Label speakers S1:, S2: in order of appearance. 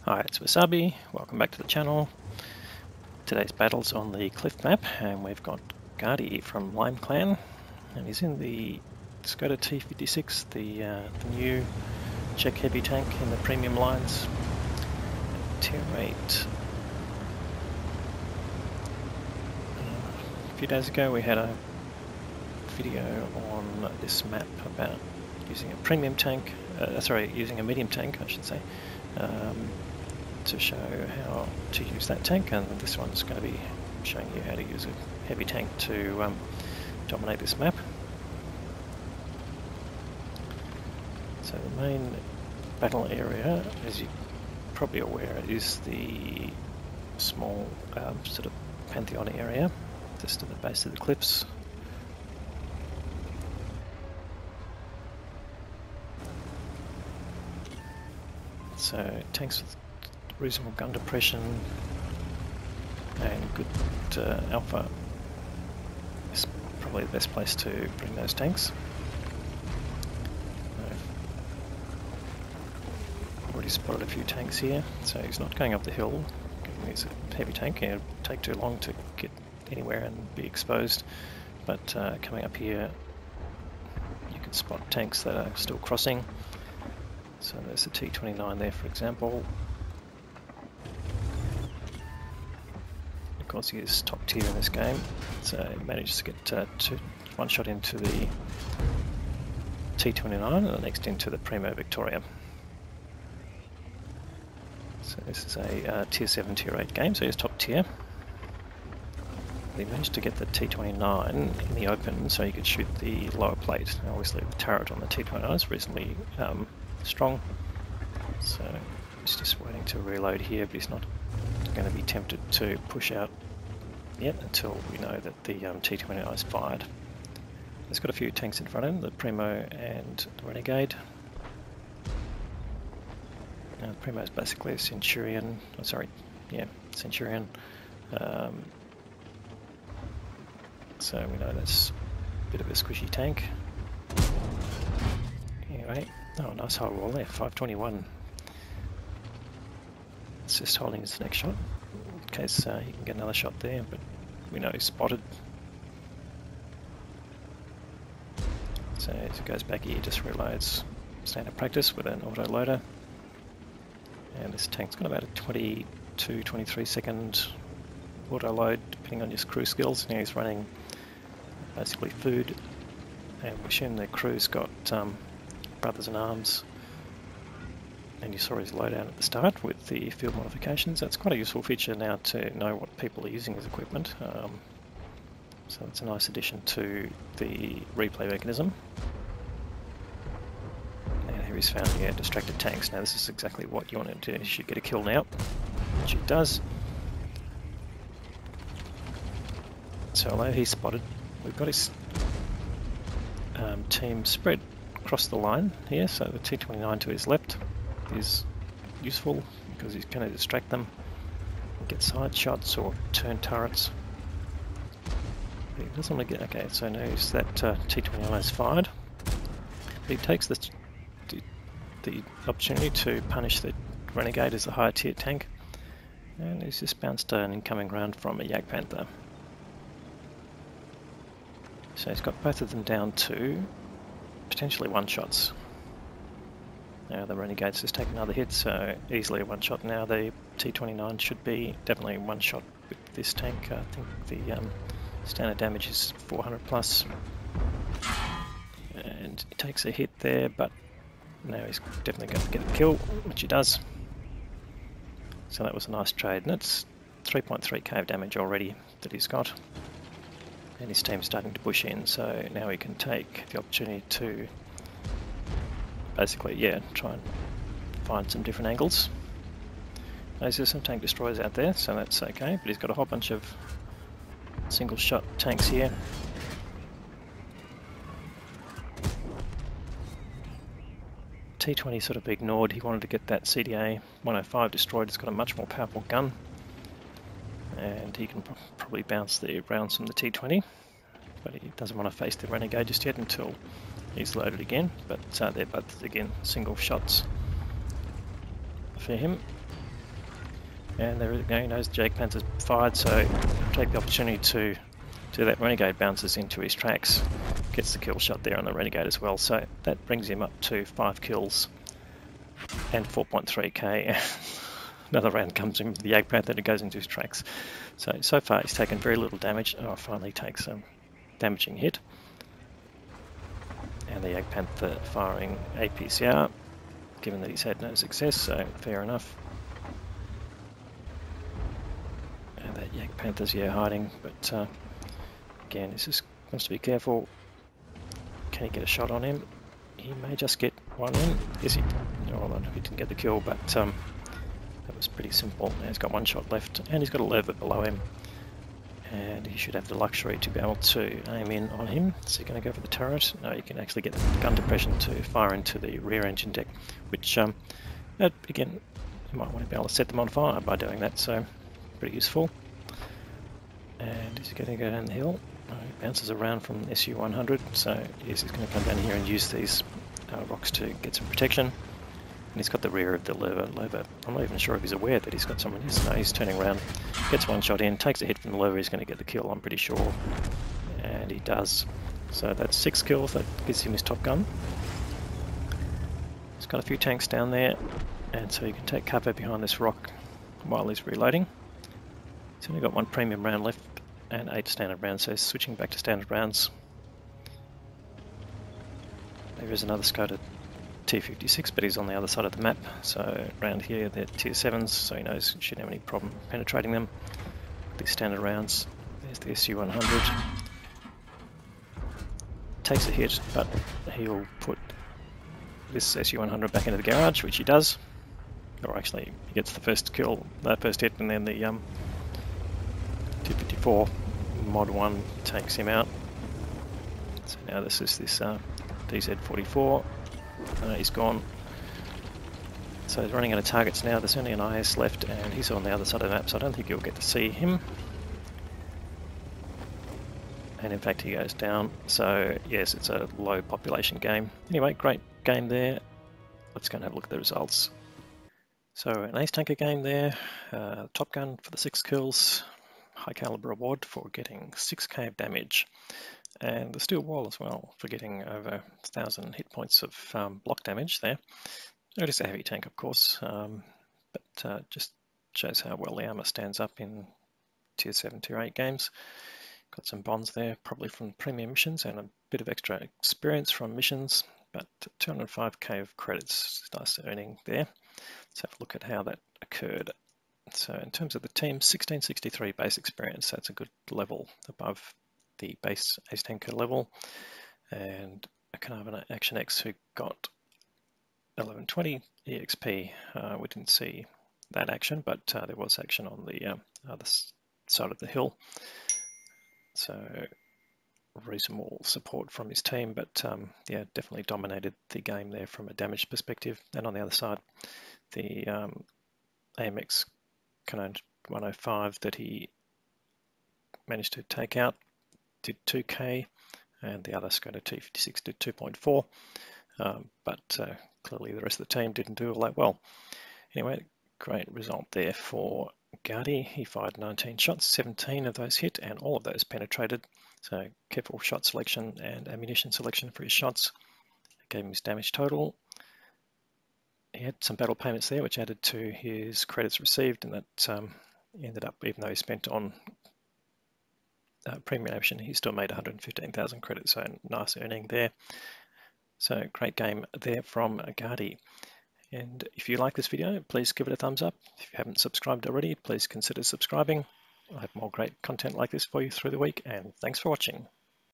S1: Hi, it's Wasabi. Welcome back to the channel. Today's battle's on the cliff map, and we've got Gardyy from Lime Clan, and he's in the Škoda T56, the new Czech heavy tank in the premium lines. Tier 8. A few days ago we had a video on this map about using a premium tank, using a medium tank I should say, to show how to use that tank, and this one's going to be showing you how to use a heavy tank to dominate this map. So the main battle area, as you're probably aware, is the small sort of Pantheon area, just at the base of the cliffs. So tanks with reasonable gun depression and good alpha is probably the best place to bring those tanks. I've already spotted a few tanks here, so he's not going up the hill. He's a heavy tank, and it'll take too long to get anywhere and be exposed, but coming up here you can spot tanks that are still crossing. So there's a T29 there, for example. Of course, he is top tier in this game, so he manages to get one shot into the T29 and the next into the Primo Victoria. So this is a tier 7, tier 8 game, so he's top tier. He managed to get the T29 in the open so he could shoot the lower plate. Now, obviously the turret on the T29 is reasonably strong, so he's just waiting to reload here, but he's not going to be tempted to push out yet until we know that the T29 is fired. He's got a few tanks in front of him, the Primo and the Renegade. Now, the Primo is basically a Centurion, Centurion. So we know that's a bit of a squishy tank. Anyway, oh, nice high roll there, 521. It's just holding his next shot in case he can get another shot there, but we know he's spotted. So as he goes back here, he just reloads standard practice with an auto loader. And this tank's got about a 22-23 second auto load depending on your crew skills. Now he's running basically food, and we assume the crew's got brothers in arms, and you saw his loadout at the start with the field modifications. That's quite a useful feature now to know what people are using as equipment, so it's a nice addition to the replay mechanism. And here he's found distracted tanks. Now this is exactly what you want to do. You should get a kill now, which he does. So although he's spotted, we've got his team spread across the line here, so the T29 to his left is useful because he's going to distract them, get side shots or turn turrets. But he doesn't want to get, okay, so notice that T29 is fired. But he takes the opportunity to punish the Renegade as a higher tier tank, and he's just bounced an incoming round from a Yak Panther. So he's got both of them down to potentially one shots. Now the Renegade's just taken another hit, so easily a one shot now. The T29 should be definitely one shot with this tank. I think the standard damage is 400 plus. And he takes a hit there, but now he's definitely going to get a kill, which he does. So that was a nice trade, and it's 3.3k of damage already that he's got. And his team's starting to push in, so now he can take the opportunity to basically, try and find some different angles. There's some tank destroyers out there, so that's okay, but he's got a whole bunch of single shot tanks here. T20 sort of ignored, he wanted to get that CDA 105 destroyed. It's got a much more powerful gun, and he can probably bounce the rounds from the T20, but he doesn't want to face the Renegade just yet until he's loaded again. But they're both again single shots for him. And there he knows Jag Panther's fired, so take the opportunity to do that. Renegade bounces into his tracks, gets the kill shot there on the Renegade as well, so that brings him up to 5 kills and 4.3k. Another round comes in with the Jag Panther that goes into his tracks. So far he's taken very little damage. Oh, finally takes a damaging hit. And the Jag Panther firing APCR, given that he's had no success, so fair enough. And that Jag Panther's hiding, but again, this just wants to be careful. Can he get a shot on him? He may just get one in. Yes, he didn't get the kill, but that was pretty simple. Now he's got one shot left, and he's got a lever below him, and he should have the luxury to be able to aim in on him. So you're going to go for the turret. No, you can actually get the gun depression to fire into the rear engine deck, which again, you might want to be able to set them on fire by doing that, so pretty useful. And he's going to go down the hill. He bounces around from SU-100, so yes, he's going to come down here and use these rocks to get some protection. And he's got the rear of the lever. I'm not even sure if he's aware that he's got someone. No, he's turning around, gets one shot in, takes a hit from the lever. He's going to get the kill, I'm pretty sure, and he does. So that's 6 kills. That gives him his top gun. He's got a few tanks down there, and so you can take cover behind this rock while he's reloading. He's only got 1 premium round left and 8 standard rounds, so he's switching back to standard rounds. There is another Škoda T56, but he's on the other side of the map, so around here they're tier 7s, so he knows he shouldn't have any problem penetrating them. These standard rounds. There's the SU-100. Takes a hit, but he'll put this SU-100 back into the garage, which he does. Or actually, he gets the first kill, that first hit, and then the T54 Mod 1 takes him out. So now this is this DZ44. He's gone. So he's running out of targets now. There's only an IS left, and he's on the other side of the map, so I don't think you'll get to see him. And in fact, he goes down. So yes, it's a low population game. Anyway, great game there. Let's go and have a look at the results. So an ace tanker game there. Top gun for the 6 kills. High caliber award for getting 6k of damage, and the steel wall as well for getting over 1,000 hit points of block damage there. It is a heavy tank, of course, but just shows how well the armor stands up in tier 7, tier 8 games. Got some bonds there, probably from premium missions, and a bit of extra experience from missions, but 205k of credits, nice earning there. Let's have a look at how that occurred. So in terms of the team, 1663 base experience, that's a good level above the base ace tanker level. And a Carnarvon Action X who got 1120 EXP. We didn't see that action, but there was action on the other side of the hill. So reasonable support from his team, but yeah, definitely dominated the game there from a damage perspective. And on the other side, the AMX Canon 105 that he managed to take out did 2k, and the other Škoda T56 did 2.4, but clearly the rest of the team didn't do all that well. Anyway, great result there for Gardyy. He fired 19 shots, 17 of those hit, and all of those penetrated. So careful shot selection and ammunition selection for his shots. Gave him his damage total. He had some battle payments there, which added to his credits received, and that ended up, even though he spent on premium option, he still made 115,000 credits, so nice earning there. So great game there from Gardyy. And if you like this video, please give it a thumbs up. If you haven't subscribed already, please consider subscribing. I'll have more great content like this for you through the week, and thanks for watching.